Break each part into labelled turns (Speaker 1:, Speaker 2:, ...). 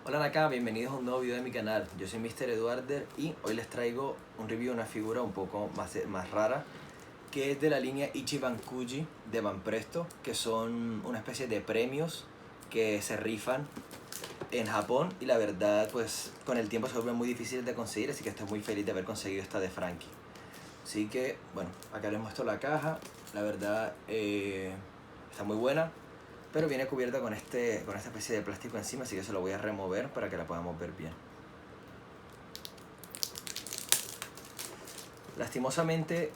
Speaker 1: Hola Naka, bienvenidos a un nuevo video de mi canal. Yo soy Mr. Eduarder y hoy les traigo un review de una figura un poco más rara, que es de la línea Ichiban Kuji de Banpresto, que son una especie de premios que se rifan en Japón y la verdad pues con el tiempo se vuelven muy difíciles de conseguir, así que estoy muy feliz de haber conseguido esta de Frankie. Así que bueno, acá les muestro la caja, la verdad está muy buena. Pero viene cubierta con esta especie de plástico encima, así que se lo voy a remover para que la podamos ver bien. Lastimosamente,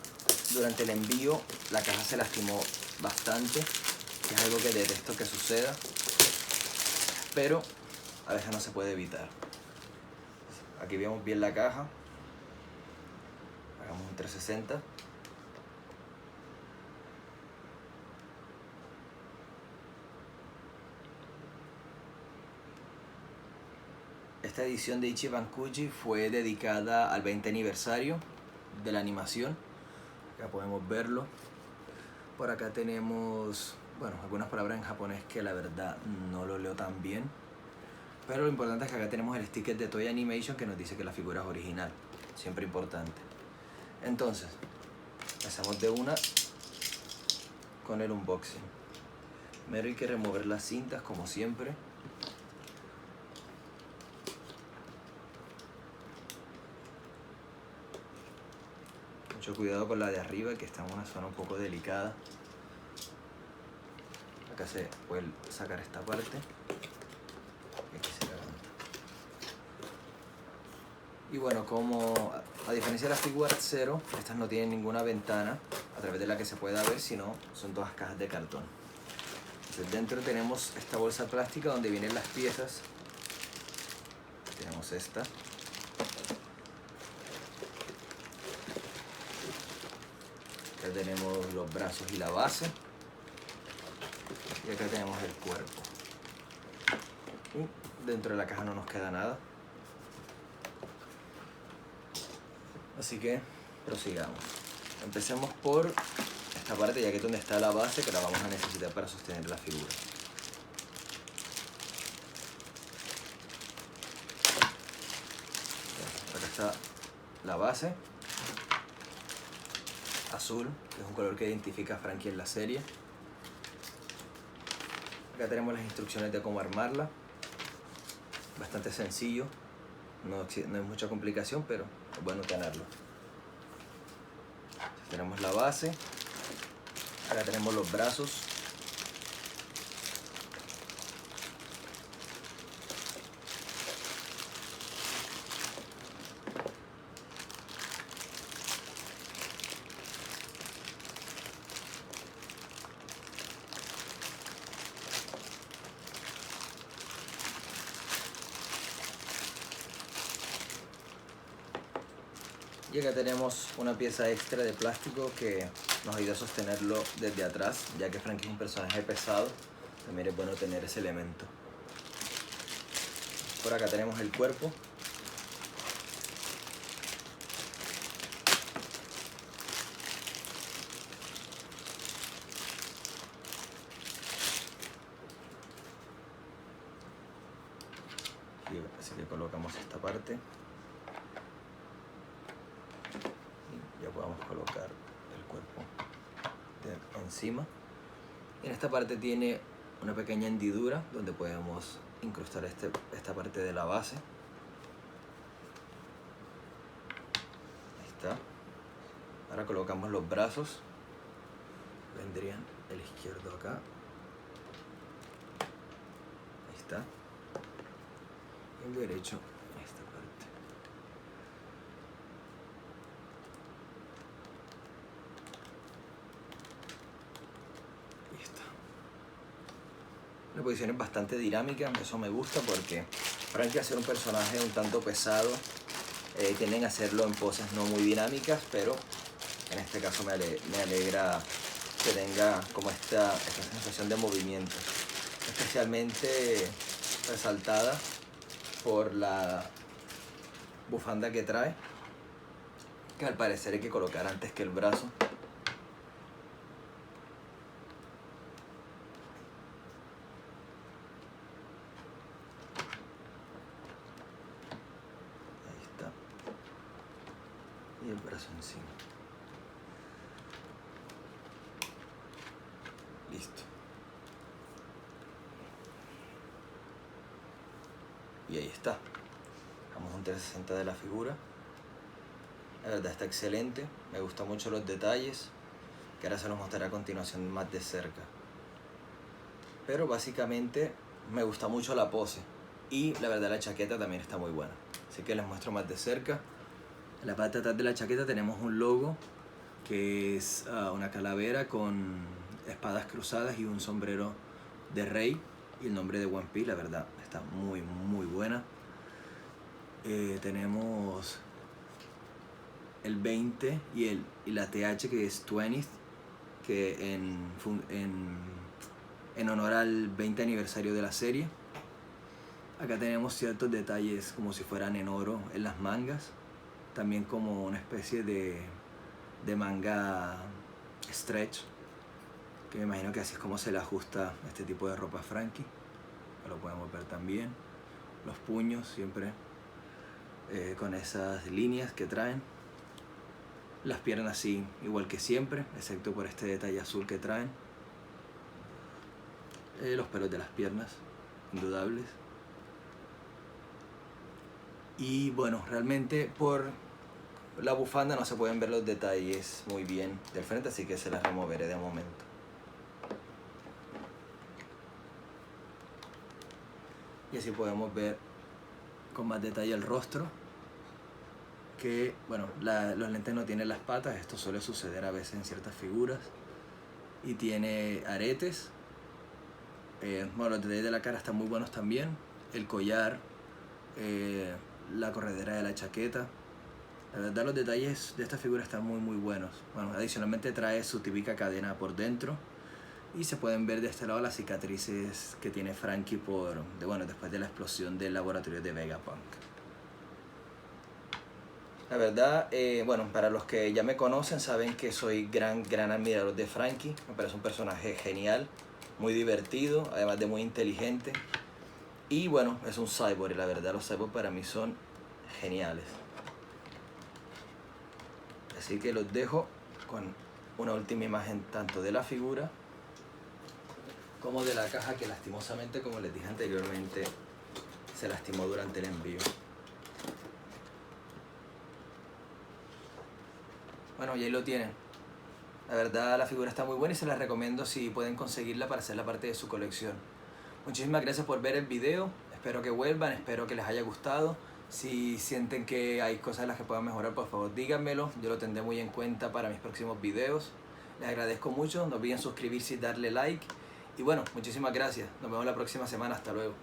Speaker 1: durante el envío, la caja se lastimó bastante, que es algo que detesto que suceda, pero a veces no se puede evitar. Aquí vemos bien la caja. Hagamos un 360. Esta edición de Ichiban Kuji fue dedicada al 20 aniversario de la animación. Acá podemos verlo. Por acá tenemos, bueno, algunas palabras en japonés que la verdad no lo leo tan bien. Pero lo importante es que acá tenemos el sticker de Toei Animation que nos dice que la figura es original. Siempre importante. Entonces, hacemos de una con el unboxing. Primero hay que remover las cintas como siempre. Mucho cuidado con la de arriba, que está en una zona un poco delicada. Acá se puede sacar esta parte. Y aquí se levanta. Y bueno, como a diferencia de la Figuart Zero, estas no tienen ninguna ventana a través de la que se pueda ver, sino son todas cajas de cartón. Entonces dentro tenemos esta bolsa plástica donde vienen las piezas. Tenemos esta. Acá tenemos los brazos y la base. Y acá tenemos el cuerpo. Y dentro de la caja no nos queda nada. Así que prosigamos. Empecemos por esta parte, ya que es donde está la base, que la vamos a necesitar para sostener la figura. Acá está la base. Azul, que es un color que identifica a Frankie en la serie. Acá tenemos las instrucciones de cómo armarla. Bastante sencillo, no hay mucha complicación, pero es bueno tenerlo. Entonces, tenemos la base. Acá tenemos los brazos. Y acá tenemos una pieza extra de plástico que nos ayuda a sostenerlo desde atrás, ya que Frankie es un personaje pesado, también es bueno tener ese elemento. Por acá tenemos el cuerpo. Así que colocamos esta parte. Ya podemos colocar el cuerpo encima. En esta parte tiene una pequeña hendidura donde podemos incrustar esta parte de la base. Ahí está. Ahora colocamos los brazos. Vendrían el izquierdo acá. Ahí está. Y el derecho en esta parte. La posición es bastante dinámica, eso me gusta porque Frankie, al ser un personaje un tanto pesado, tienden a hacerlo en poses no muy dinámicas, pero en este caso me alegra que tenga como esta sensación de movimiento, especialmente resaltada por la bufanda que trae, que al parecer hay que colocar antes que el brazo. el brazo encima. Listo. Y ahí está. Damos un 360 de la figura. La verdad está excelente. Me gustan mucho los detalles, que ahora se los mostraré a continuación más de cerca. Pero básicamente me gusta mucho la pose. Y la verdad la chaqueta también está muy buena. Así que les muestro más de cerca. En la parte de atrás de la chaqueta tenemos un logo que es una calavera con espadas cruzadas y un sombrero de rey y el nombre de One Piece. La verdad está muy buena. Tenemos el 20 y la TH que es 20th, que en honor al 20 aniversario de la serie. Acá tenemos ciertos detalles como si fueran en oro en las mangas, también como una especie de manga stretch, que me imagino que así es como se le ajusta este tipo de ropa a Franky. Lo podemos ver también, los puños siempre con esas líneas que traen, las piernas sí, igual que siempre, excepto por este detalle azul que traen, los pelos de las piernas, indudables. Y bueno, realmente por la bufanda no se pueden ver los detalles muy bien del frente, así que se las removeré de momento. Y así podemos ver con más detalle el rostro, que bueno, los lentes no tienen las patas, esto suele suceder a veces en ciertas figuras. Y tiene aretes. Bueno, los detalles de la cara están muy buenos también. El collar, la corredera de la chaqueta. La verdad los detalles de esta figura están muy buenos. Bueno, adicionalmente trae su típica cadena por dentro. Y se pueden ver de este lado las cicatrices que tiene Franky después de la explosión del laboratorio de Vegapunk. La verdad, bueno, para los que ya me conocen saben que soy gran admirador de Franky. Me parece un personaje genial, muy divertido, además de muy inteligente. Y bueno, es un cyborg y la verdad los cyborgs para mí son geniales. Así que los dejo con una última imagen tanto de la figura como de la caja, que lastimosamente, como les dije anteriormente, se lastimó durante el envío. Bueno, y ahí lo tienen. La verdad la figura está muy buena y se la recomiendo si pueden conseguirla para hacerla parte de su colección. Muchísimas gracias por ver el video, espero que vuelvan, espero que les haya gustado. Si sienten que hay cosas en las que puedan mejorar, por favor díganmelo, yo lo tendré muy en cuenta para mis próximos videos. Les agradezco mucho, no olviden suscribirse y darle like. Y bueno, muchísimas gracias, nos vemos la próxima semana, hasta luego.